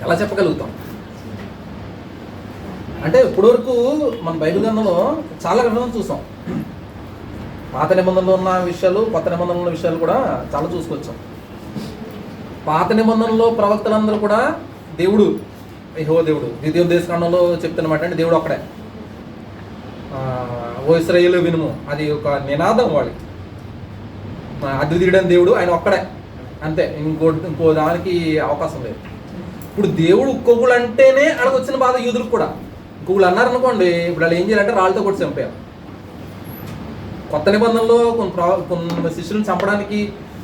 ఎలా చెప్పగలుగుతాం? అంటే ఇప్పటివరకు మన బైబిల్ గ్రంథంలో చాలా గ్రంథాలు చూసాం. పాత నిబంధనలో ఉన్న విషయాలు, కొత్త నిబంధనలో ఉన్న విషయాలు కూడా చాలా చూసుకొచ్చాం. పాత నిబంధనలో ప్రవక్తలందరూ కూడా దేవుడు, యెహోవా దేవుడు, ద్వితీయోపదేశకాండంలో చెప్తున్నమాట అంటే దేవుడు ఒక్కడే. ఓ ఇశ్రాయేలు వినుము, అది ఒక నినాదం వాళ్ళకి. అద్వితీయుడైన దేవుడు ఆయన ఒక్కడే, అంతే, ఇంకో దానికి అవకాశం లేదు. ఇప్పుడు దేవుడు ఇంకొకళ్ళు అంటేనే అక్కడికి వచ్చిన బాధ యూదులకు కూడా. ఇంకొకళ్ళు అన్నారనుకోండి, ఇప్పుడు వాళ్ళు ఏం చేయాలంటే రాళ్ళతో కొట్టి చంపారు. కొత్త నిబంధనలో కొన్ని శిష్యులను చంపడానికి,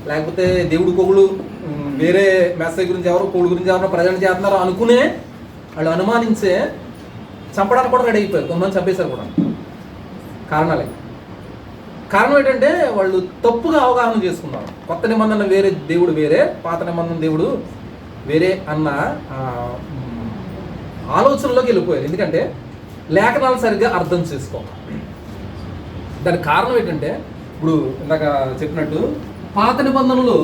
లేకపోతే దేవుడు కొగులు వేరే మెసేజ్ గురించి ఎవరో కోళ్ళు గురించి ఎవరో ప్రజెంట్ చేస్తున్నారు అనుకునే వాళ్ళు అనుమానించే చంపడానికి కూడా రెడీ అయిపోయారు. కొంతమంది చంపేశారు కూడా. కారణాలే. కారణం ఏంటంటే వాళ్ళు తప్పుగా అవగాహన చేసుకున్నారు. కొత్త నిబంధన వేరే, దేవుడు వేరే, పాత నిబంధన దేవుడు వేరే అన్న ఆలోచనలోకి వెళ్ళిపోయారు. ఎందుకంటే లేఖనాలు సరిగ్గా అర్థం చేసుకో. దానికి కారణం ఏంటంటే, ఇప్పుడు ఇందాక చెప్పినట్టు పాత నిబంధనలో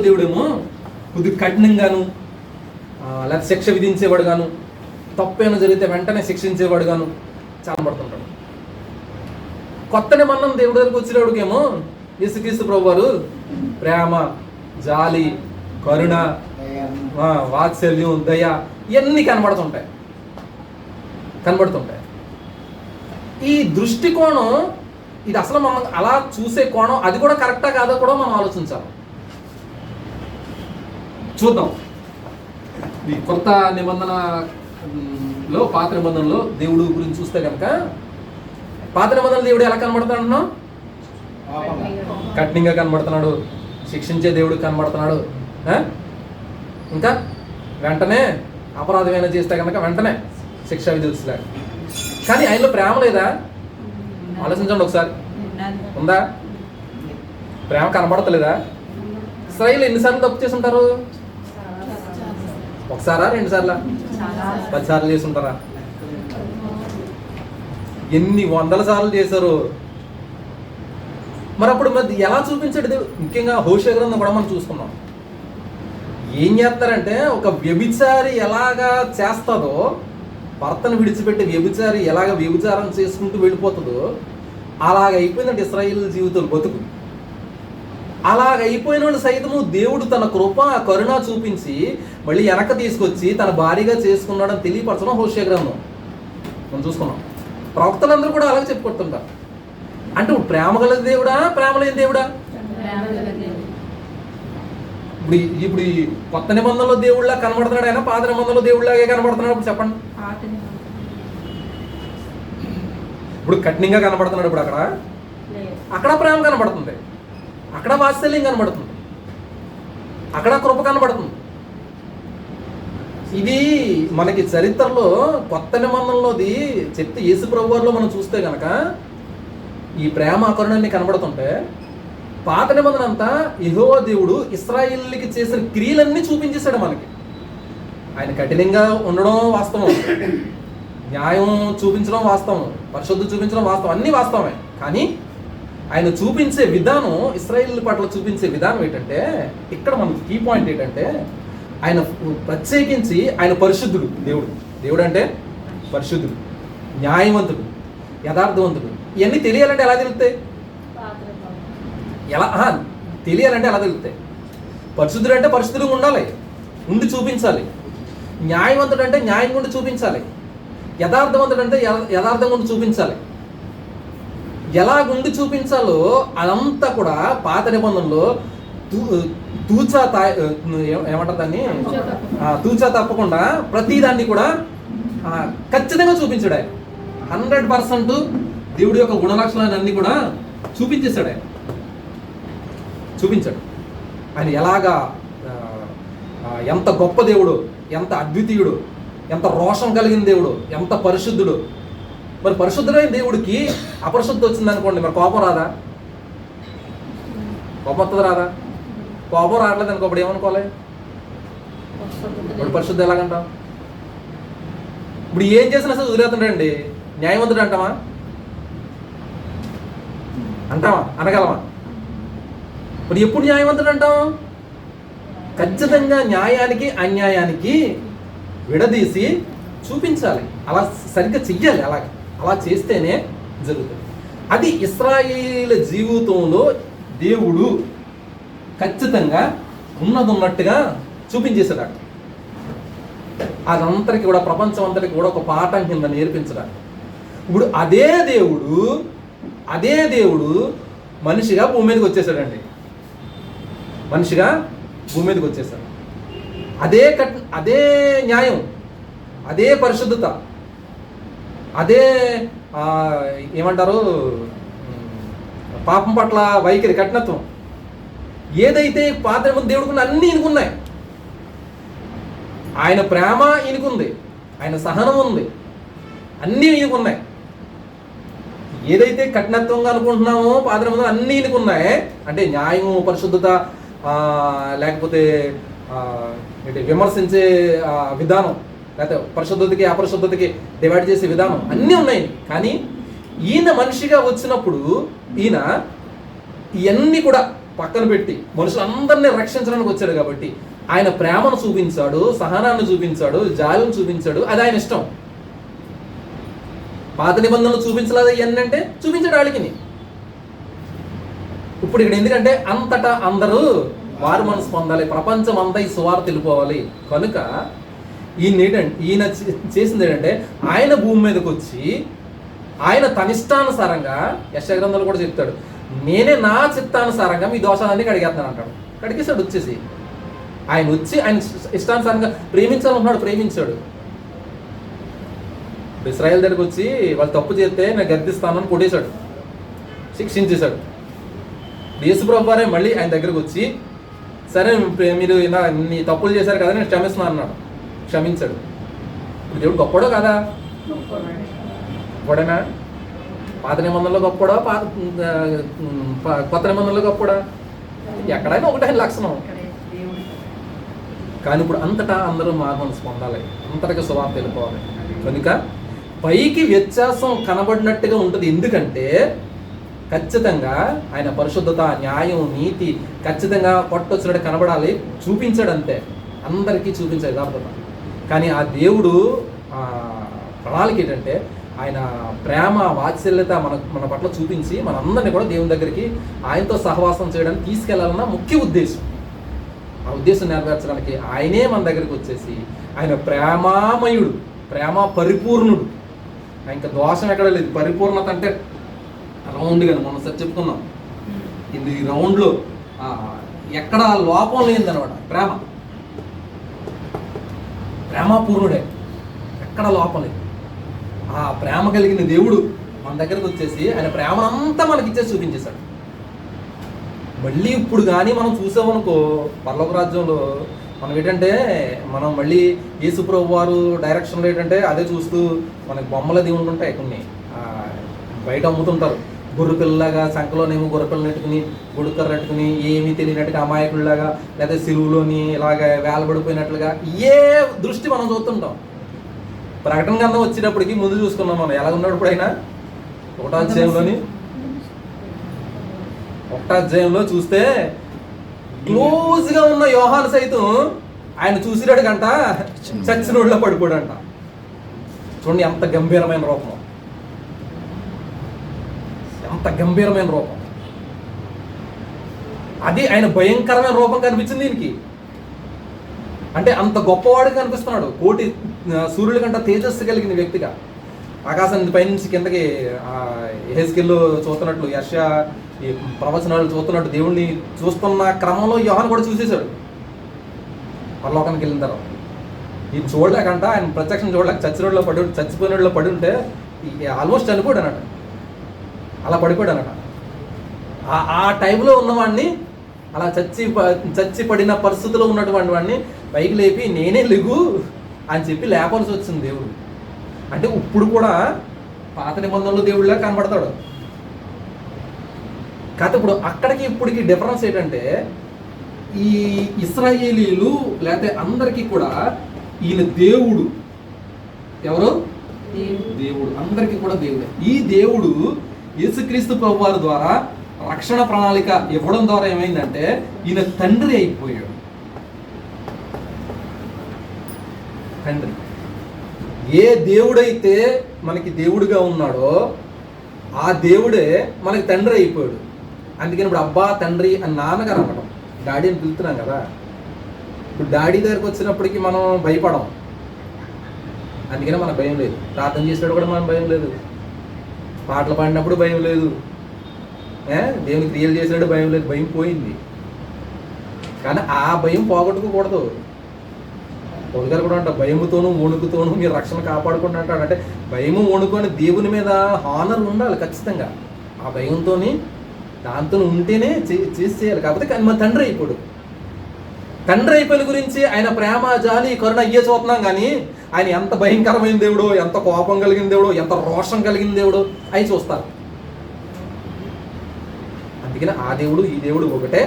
దేవుడేమో కొద్దిగా కఠినంగాను, లేకపోతే శిక్ష విధించేవాడు గాను, తప్పేమైనా జరిగితే వెంటనే శిక్షించేవాడు గాను చాలా పడుతుంటాడు. కొత్త నిబంధన దేవుడి దగ్గరికి వచ్చేవాడికేమో యేసుక్రీస్తు ప్రభువారు ప్రేమ, జాలి, కరుణ, వాత్సల్యం, దయ ఇవన్నీ కనబడుతుంటాయి. ఈ దృష్టికోణం, ఇది అసలు మనం అలా చూసే కోణం, అది కూడా కరెక్టా కాదో కూడా మనం ఆలోచించాలి. చూద్దాం. ఈ కొత్త నిబంధనలో, పాత నిబంధనలో దేవుడు గురించి చూస్తే కనుక, పాత నిబంధన దేవుడు ఎలా కనబడతాడు అంటున్నాం? కఠినంగా కనబడుతున్నాడు, శిక్షించే దేవుడు కనబడుతున్నాడు. ఇంకా వెంటనే అపరాధమైనా చేస్తే కనుక వెంటనే శిక్ష విధిస్తాడు. కానీ ఆయనలో ప్రేమ లేదా? ఆలోచించండి ఒకసారి. ఉందా? ప్రేమ కనబడతలేదా? ఇశ్రాయేలు ఎన్నిసార్లు తప్పు చేసి ఉంటారు? ఒకసారా, 2 సార్లా, 10 సార్లు చేసి ఉంటారా? ఎన్ని వందల సార్లు చేశారు. మరి అప్పుడు మరి ఎలా చూపించాడు దేవుడు? ముఖ్యంగా హోషేయ గ్రంథం కూడా మనం చూసుకున్నాం. ఏం చేస్తారంటే, ఒక వ్యభిచారి ఎలాగా చేస్తుందో, భర్తను విడిచిపెట్టి వ్యభిచారి ఎలాగ వ్యభిచారం చేసుకుంటూ వెళ్ళిపోతుందో అలాగ అయిపోయిందంటే ఇశ్రాయేలు జీవితాలు బతుకు. అలాగ అయిపోయిన వాళ్ళు సైతము దేవుడు తన కృప, కరుణ చూపించి మళ్ళీ వెనక తీసుకొచ్చి తన భారీగా చేసుకున్నాడని తెలియపరచడం హోషేయ గ్రంథం మనం చూసుకున్నాం. ప్రవక్తలందరూ కూడా అలాగే చెప్పుకుంటుంటారు. అంటే ప్రేమ గల దేవుడా, ప్రేమ లేని దేవుడా? ఇప్పుడు ఈ కొత్త నిబంధనలో దేవుళ్ళ కనబడుతున్నాడు ఆయన, పాత నిబంధనలో దేవుళ్ళలాగే కనబడుతున్నాడు. ఇప్పుడు చెప్పండి. ఇప్పుడు కఠినంగా కనబడుతున్నాడు. ఇప్పుడు అక్కడ ప్రేమ కనబడుతుంది, అక్కడ వాత్సల్యం కనబడుతుంది, అక్కడ కృప కనబడుతుంది. ఇది మనకి చరిత్రలో కొత్త నిబంధనలోది చెప్తే యేసు ప్రభువారిలో మనం చూస్తే కనుక ఈ ప్రేమ కరుణాన్ని కనబడుతుంటే, పాత నిబంధన అంతా యెహోవా దేవుడు ఇశ్రాయేలుకి చేసిన క్రియలన్నీ చూపించేశాడు మనకి. ఆయన కఠినంగా ఉండడం వాస్తవం, న్యాయం చూపించడం వాస్తవం, పరిశుద్ధి చూపించడం వాస్తవం, అన్నీ వాస్తవమే. కానీ ఆయన చూపించే విధానం, ఇశ్రాయేలు పట్ల చూపించే విధానం ఏంటంటే, ఇక్కడ మనకి కీ పాయింట్ ఏంటంటే, ఆయన ప్రత్యేకించి ఆయన పరిశుద్ధుడు. దేవుడు అంటే పరిశుద్ధుడు, న్యాయవంతుడు, యథార్థవంతుడు. ఇవన్నీ తెలియాలంటే ఎలా తెలుస్తాయి? తెలియాలంటే ఎలా తెలుస్తాయి? పరిశుద్ధుడు అంటే పరిశుద్ధుడు ఉండాలి, ఉండి చూపించాలి. న్యాయవంతుడు అంటే న్యాయంగా ఉండి చూపించాలి. యథార్థవంతుడు అంటే యథార్థంగా ఉండి చూపించాలి. ఎలాగుండి చూపించాలో అదంతా కూడా పాత నిబంధనలో ఏమంటారు దాన్ని, తూచా తప్పకుండా ప్రతిదాన్ని కూడా ఖచ్చితంగా చూపించాడు ఆయన. 100% దేవుడి యొక్క గుణలక్షణాన్ని అన్ని కూడా చూపించాడు ఆయన ఎలాగా, ఎంత గొప్ప దేవుడు, ఎంత అద్వితీయుడు, ఎంత రోషం కలిగిన దేవుడు, ఎంత పరిశుద్ధుడు. మరి పరిశుద్ధుడైన దేవుడికి అపరిశుద్ధి వచ్చింది అనుకోండి, మరి కోపం రాదా? కోపం వస్తుంది రాదా? కోపం రావట్లేదు అనుకో, అప్పుడు ఏమనుకోవాలి? ఇప్పుడు పరిశుద్ధి ఎలాగంటాం? ఇప్పుడు ఏం చేసినా సరే వదిలేతుండండి, న్యాయవంతుడు అంటామా? అనగలమా? ఇప్పుడు ఎప్పుడు న్యాయవంతుడు అంటాం? ఖచ్చితంగా న్యాయానికి అన్యాయానికి విడదీసి చూపించాలి. అలా సరిగ్గా చెయ్యాలి. అలా చేస్తేనే జరుగుతుంది. అది ఇశ్రాయేలు జీవితంలో దేవుడు ఖచ్చితంగా ఉన్నట్టుగా చూపించేశాడు. అదంతరికి కూడా, ప్రపంచం అంతటికి కూడా ఒక పాఠం కింద నేర్పించడానికి. ఇప్పుడు అదే దేవుడు మనిషిగా భూమి మీదకి వచ్చేసాడండి. మనిషిగా భూమి మీదకి వచ్చేసాడు. అదే న్యాయం, అదే పరిశుద్ధత, అదే ఏమంటారు పాపం పట్ల వైఖరి, కఠినత్వం, ఏదైతే పాత దేవుడికి అన్నీ ఈయనకున్నాయి. ఆయన ప్రేమ ఈయనకుంది, ఆయన సహనం ఉంది, అన్నీ ఈయనకున్నాయి. ఏదైతే కఠినత్వంగా అనుకుంటున్నామో పాత నిబంధనలు అన్నీ ఈయనకున్నాయి. అంటే న్యాయం, పరిశుద్ధత, లేకపోతే విమర్శించే విధానం, లేకపోతే పరిశుద్ధతకి అపరిశుద్ధతకి డివైడ్ చేసే విధానం అన్నీ ఉన్నాయి. కానీ ఈయన మనిషిగా వచ్చినప్పుడు ఈయన ఇవన్నీ కూడా పక్కన పెట్టి మనుషులందరినీ రక్షించడానికి వచ్చాడు. కాబట్టి ఆయన ప్రేమను చూపించాడు, సహనాన్ని చూపించాడు, జాలిని చూపించాడు. అది ఆయన ఇష్టం. పాత నిబంధనలు చూపించలేదు ఇవన్నీ అంటే చూపించాడు వాళ్ళకి. ఇప్పుడు ఇక్కడ ఎందుకంటే అంతటా అందరూ వారు మనసు పొందాలి, ప్రపంచం అంతా ఈ సువార్త వెళ్ళిపోవాలి. కనుక ఈయన చేసింది ఏంటంటే ఆయన భూమి మీదకి వచ్చి ఆయన తన ఇష్టానుసారంగా, యెషయా గ్రంథంలో కూడా చెప్తాడు, నేనే నా చిత్తానుసారంగా మీ దోషాలన్నీ కడిగేస్తాను అంటాడు. కడిగేశాడు వచ్చేసి. ఆయన వచ్చి ఆయన ఇష్టానుసారంగా ప్రేమించాలనుకున్నాడు, ప్రేమించాడు. ఇశ్రాయేల్ దగ్గరికి వచ్చి వాళ్ళు తప్పు చేస్తే నేను గద్దిస్తానని కొట్టేశాడు, శిక్షించేశాడు. యేసుప్రభువు వారే మళ్ళీ ఆయన దగ్గరకు వచ్చి, సరే మీరు నీ తప్పులు చేశారు కదా, నేను క్షమిస్తున్నాను అన్నాడు. క్షమించాడు. దేవుడు గొప్పడో కదా? గొప్పడేనా? పాత నిబంధనలో గొప్పడా, కొత్త నిబంధనలో గొప్పడా? ఎక్కడైనా ఒకటే లక్షణం. కానీ ఇప్పుడు అంతటా అందరూ మనసు పొందాలి, అంతటికి సువార్త వెళ్ళిపోవాలి. కనుక పైకి వ్యత్యాసం కనబడినట్టుగా ఉంటుంది. ఎందుకంటే ఖచ్చితంగా ఆయన పరిశుద్ధత, న్యాయం, నీతి ఖచ్చితంగా కొట్టొచ్చినట్టు కనబడాలి, చూపించాడు అంతే. అందరికీ చూపించే యథార్థత. కానీ ఆ దేవుడు ప్రణాళిక ఏంటంటే ఆయన ప్రేమ, వాత్సల్యత మన పట్ల చూపించి మనందరినీ కూడా దేవుని దగ్గరికి ఆయనతో సహవాసం చేయడానికి తీసుకెళ్లాలన్న ముఖ్య ఉద్దేశం. ఆ ఉద్దేశం నెరవేర్చడానికి ఆయనే మన దగ్గరికి వచ్చేసి, ఆయన ప్రేమామయుడు, ప్రేమ పరిపూర్ణుడు. ఇంకా దోషం ఎక్కడ లేదు. పరిపూర్ణత అంటే రౌండ్గా మనం సార్ చెప్పుకున్నాం, ఇది రౌండ్లో ఎక్కడ లోపం లేదనమాట. ప్రేమపూర్ణుడే, ఎక్కడ లోపం లేదు. ఆ ప్రేమ కలిగిన దేవుడు మన దగ్గరకు వచ్చేసి ఆయన ప్రేమనంతా మనకి ఇచ్చేసి చూపించేశాడు. మళ్ళీ ఇప్పుడు కానీ మనం చూసామనుకో పరలోక రాజ్యంలో మనం ఏంటంటే మనం మళ్ళీ యేసుప్రభు వారు డైరెక్షన్లో ఏంటంటే అదే చూస్తూ మనకి బొమ్మల దేవుళ్ళు ఉంటాయి. కొన్ని బయట అమ్ముతుంటారు, గొర్రెపిల్లలాగా సంఖలోనేమో గొర్రెపిల్లని నెట్టుకుని, గుడుకర్ర నెట్టుకుని, ఏమీ తెలియనట్టుగా అమాయకుల్లాగా, లేదా సిలువులోని ఇలాగ వేలబడిపోయినట్లుగా ఏ దృష్టి మనం చూస్తుంటాం. ప్రకటన గ్రంథం వచ్చేటప్పటికి ముందు చూసుకున్నాం మనం ఎలా ఉన్నప్పుడు. అయినా ఒకటో అధ్యాయంలో చూస్తే క్లోజ్గా ఉన్న యోహాను సైతం ఆయన చూసినాడు కంట చచ్చిన ఒళ్ళో పడిపోడంట. చూడండి ఎంత గంభీరమైన రూపం, ఎంత గంభీరమైన రూపం. అది ఆయన భయంకరమైన రూపం కనిపించింది దీనికి. అంటే అంత గొప్పవాడిగా కనిపిస్తున్నాడు, కోటి సూర్యుడి కంట తేజస్సు కలిగిన వ్యక్తిగా. ఆకాశాన్ని పైనుంచి కిందకి యెహెజ్కేలు చూస్తున్నట్లు, యెషయా ఈ ప్రవచనాలు చూస్తున్నట్టు దేవుణ్ణి చూస్తున్న క్రమంలో యోహాను కూడా చూసేశాడు. పరలోకానికి వెళ్ళిన తర్వాత ఇది చూడలేకంట, ఆయన ప్రత్యక్షం చూడలేక చచ్చిపోయినోడిలో పడి ఉంటే ఆల్మోస్ట్ చనిపోయాడు అన్నట్టు, అలా పడిపోయాడు అన్నట్టు. ఆ టైంలో ఉన్నవాడిని, అలా చచ్చి పడిన పరిస్థితిలో ఉన్నటువంటి వాడిని పైకి లేపి నేనే లెగు అని చెప్పి లేపాల్సి వచ్చింది దేవుడు. అంటే ఇప్పుడు కూడా పాత నిబంధనలో దేవుడిలా కనబడతాడు. కాకపోతే ఇప్పుడు అక్కడికి ఇప్పటికి డిఫరెన్స్ ఏంటంటే ఈ ఇశ్రాయేలీలు లేకపోతే అందరికీ కూడా ఈయన దేవుడు. ఎవరు? దేవుడు, అందరికీ కూడా దేవుడే. ఈ దేవుడు యేసుక్రీస్తు ప్రభువారి ద్వారా రక్షణ ప్రణాళిక ఇవ్వడం ద్వారా ఏమైందంటే ఈయన తండ్రి అయిపోయాడు. తండ్రి. ఏ దేవుడైతే మనకి దేవుడిగా ఉన్నాడో ఆ దేవుడే మనకి తండ్రి అయిపోయాడు. అందుకని ఇప్పుడు అబ్బా తండ్రి అని నాన్నగారు అనడం, డాడీ అని పిలుస్తున్నాం కదా. ఇప్పుడు డాడీ దగ్గరికి వచ్చినప్పటికీ మనం భయపడం, అందుకనే మనకు భయం లేదు. ప్రార్థన చేసినప్పుడు కూడా మనం భయం లేదు, పాటలు పాడినప్పుడు భయం లేదు, దేవుని క్రియలు చేసినప్పుడు భయం లేదు. భయం పోయింది. కానీ ఆ భయం పోగొట్టుకోకూడదు. పొద్దుగారు కూడా అంటారు, భయముతోనూ వణుకుతోనూ మీరు రక్షణ కాపాడుకుంటూ అంటాడు. అంటే భయము వణుకొని దేవుని మీద హానర్ ఉండాలి ఖచ్చితంగా. ఆ భయంతో దాంతో ఉంటేనే చేసి చేయాలి. కాకపోతే కానీ మన తండ్రి అయిపోడు. తండ్రి అయిపోయిన గురించి ఆయన ప్రేమ జాలి కరుణ అయ్యే చూస్తున్నాం, కానీ ఆయన ఎంత భయంకరమైన దేవుడో, ఎంత కోపం కలిగిన దేవుడో, ఎంత రోషం కలిగిన దేవుడో అవి చూస్తారు. అందుకని ఆ దేవుడు ఈ దేవుడు ఒకటే.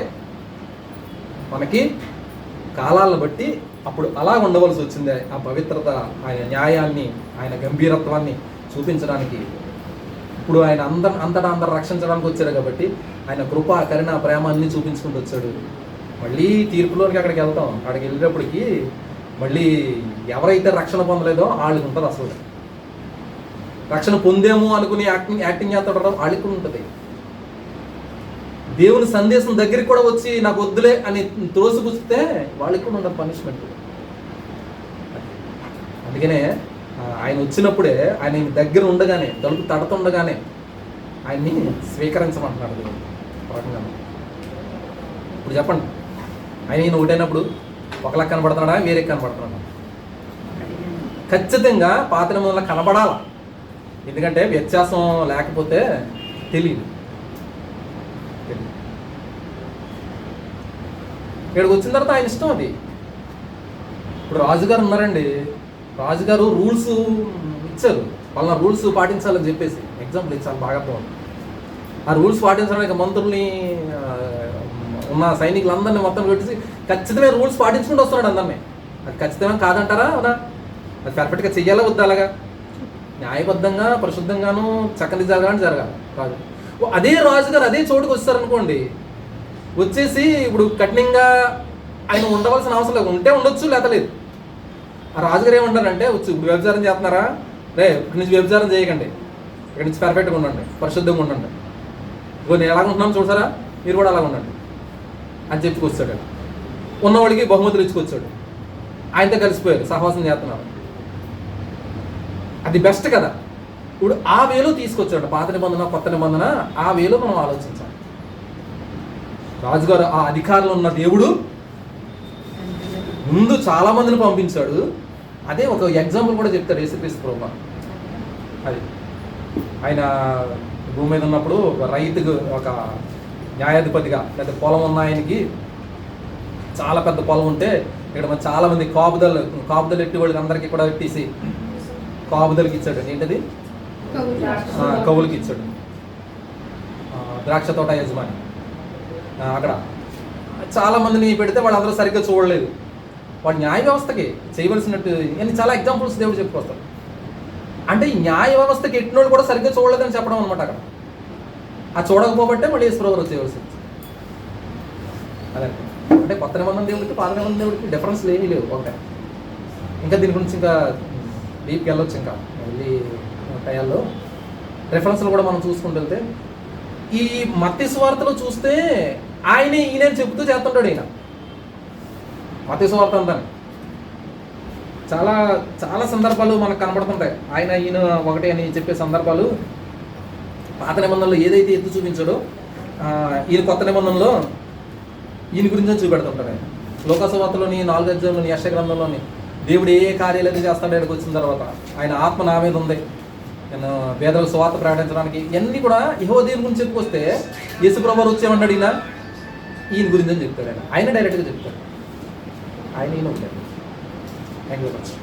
మనకి కాలాలను బట్టి అప్పుడు అలా ఉండవలసి వచ్చింది. ఆ పవిత్రత, ఆయన న్యాయాన్ని, ఆయన గంభీరత్వాన్ని చూపించడానికి. ఇప్పుడు ఆయన అంతటా అందరు రక్షించడానికి వచ్చారు కాబట్టి ఆయన కృప, కరుణ, ప్రేమ అన్నీ చూపించుకుంటూ వచ్చాడు. మళ్ళీ తీర్పులోనికి అక్కడికి వెళ్తాం. అక్కడికి వెళ్ళేటప్పటికి మళ్ళీ ఎవరైతే రక్షణ పొందలేదో వాళ్ళకి ఉంటుంది. అసలు రక్షణ పొందేమో అనుకుని యాక్టింగ్ చేస్తాడో వాళ్ళకి ఉంటుంది. దేవుని సందేశం దగ్గరికి కూడా వచ్చి నాకు వద్దులే అని త్రోసిపుస్తే వాళ్ళకి కూడా ఉండదు పనిష్మెంట్. అందుకనే ఆయన వచ్చినప్పుడే, ఆయన దగ్గర ఉండగానే, తలుపు తడుతుండగానే ఆయన్ని స్వీకరించమంటున్నాడు దేవుడు. ఇప్పుడు చెప్పండి, ఆయన ఈయన ఒకటైనప్పుడు ఒకలా కనబడుతున్నాడా, వేరే కనబడుతున్నాడా? ఖచ్చితంగా పాత నిబంధనలో కనబడాల. ఎందుకంటే వ్యత్యాసం లేకపోతే తెలియదు. ఇక్కడికి వచ్చిన తర్వాత ఆయన ఇష్టం అది. ఇప్పుడు రాజుగారు ఉన్నారండి, రాజుగారు రూల్స్ ఇచ్చారు, వాళ్ళ రూల్స్ పాటించాలని చెప్పేసి ఎగ్జాంపుల్ ఇచ్చారు. బాగా బాగుంది. ఆ రూల్స్ పాటించడానికి మంత్రుల్ని, ఉన్న సైనికులందరినీ మొత్తం పెట్టేసి ఖచ్చితమైన రూల్స్ పాటించుకుంటూ వస్తున్నాడు అందరినీ. అది ఖచ్చితంగా కాదంటారా? అవునా? అది పర్ఫెక్ట్గా చెయ్యాలా వద్దా? అలాగా న్యాయబద్ధంగా, పరిశుద్ధంగాను, చక్కని జరగాలని జరగాలి. రాజు అదే రాజుగారు అదే చోటుకు వచ్చారనుకోండి, వచ్చేసి ఇప్పుడు కఠినంగా ఆయన ఉండవలసిన అవసరం లేదు. ఉంటే ఉండొచ్చు, లేదా లేదు. ఆ రాజుగారు ఏమంటారంటే, వచ్చి ఇప్పుడు వ్యభిచారం చేస్తున్నారా, ఇక్కడి నుంచి వ్యభిచారం చేయకండి, ఇక్కడి నుంచి పర్ఫెక్ట్గా ఉండండి, పరిశుద్ధంగా ఉండండి, ఇగో నేను ఎలాగ ఉంటున్నాను చూసారా, మీరు కూడా అలాగ ఉండండి అని చెప్పుకొచ్చాడు. ఉన్నవాడికి బహుమతులు ఇచ్చుకొచ్చాడు. ఆయనతో కలిసిపోయారు, సహవాసం చేస్తున్నారు. అది బెస్ట్ కదా. ఇప్పుడు ఆ వేలో తీసుకొచ్చాడు. పాత నిబంధన, కొత్త నిబంధన, ఆ వేలో మనం ఆలోచించాలి. రాజుగారు ఆ అధికారులు ఉన్న దేవుడు ముందు చాలా మందిని పంపించాడు. అదే ఒక ఎగ్జాంపుల్ కూడా చెప్తాడు యేసుక్రీస్తు ప్రభువు. అది ఆయన భూమి మీద ఉన్నప్పుడు రైతుకు ఒక న్యాయాధిపతిగా, లేదా పొలం ఉన్న ఆయనకి చాలా పెద్ద పొలం ఉంటే, ఇక్కడ చాలా మంది కాపుదలు ఎట్టి వాళ్ళకి అందరికీ కూడా పెట్టేసి కాపుదలకి ఇచ్చాడు. ఏంటది? కవులకి ఇచ్చాడు. ద్రాక్ష తోట యజమాని అక్కడ చాలా మందిని పెడితే వాళ్ళందరూ సరిగ్గా చూడలేదు. వాడు న్యాయ వ్యవస్థకి చేయవలసినట్టు అని చాలా ఎగ్జాంపుల్స్ దేవుడు చెప్పుకొస్తాడు. అంటే ఈ న్యాయ వ్యవస్థకి ఎట్టినోళ్ళు కూడా సరిగ్గా చూడలేదని చెప్పడం అనమాట. అక్కడ ఆ చూడకపోబట్టే మళ్ళీ యేసుప్రభువు వచ్చేవలసి. అదే అంటే కొత్త నిబంధన దేవుడికి, పాత నిబంధన దేవుడికి డిఫరెన్స్ ఏమీ లేవు. ఓకే, ఇంకా దీని గురించి ఇంకా డీప్కి వెళ్ళొచ్చు. ఇంకా మళ్ళీ టయాల్లో రెఫరెన్స్లు కూడా మనం చూసుకుంటూ వెళ్తే, ఈ మత్తయి సువార్తలో చూస్తే ఆయనే ఈయన చెబుతూ చేస్తుంటాడు. ఈయన మత్తయి సువార్త అంతా చాలా చాలా సందర్భాలు మనకు కనబడుతుంటాయి. ఆయన ఈయన ఒకటే అని చెప్పే సందర్భాలు పాత నిబంధనలో ఏదైతే ఎత్తు చూపించాడో ఈయన కొత్త నిబంధనలో ఈయన గురించి చూపెడుతుంటాడు. ఆయన లోకసువార్తలోని 4వ అధ్యాయంలోని యెషయా గ్రంథంలోని దేవుడు ఏ కార్యాలు అయితే చేస్తాడో ఇక్కడికి వచ్చిన తర్వాత ఆయన ఆత్మ నా మీద ఉంది, నేను పేదలకు సువార్త ప్రకటించడానికి, ఇవన్నీ కూడా యెహోవా దేవుని గురించి చెప్పుకొస్తే యేసుప్రభువు వచ్చేమంటాడు ఈయన గురించి అని చెప్తాడు. ఆయన డైరెక్ట్గా చెప్తాడు. ఆయన ఈయన ఉంటాడు. Thank you very much.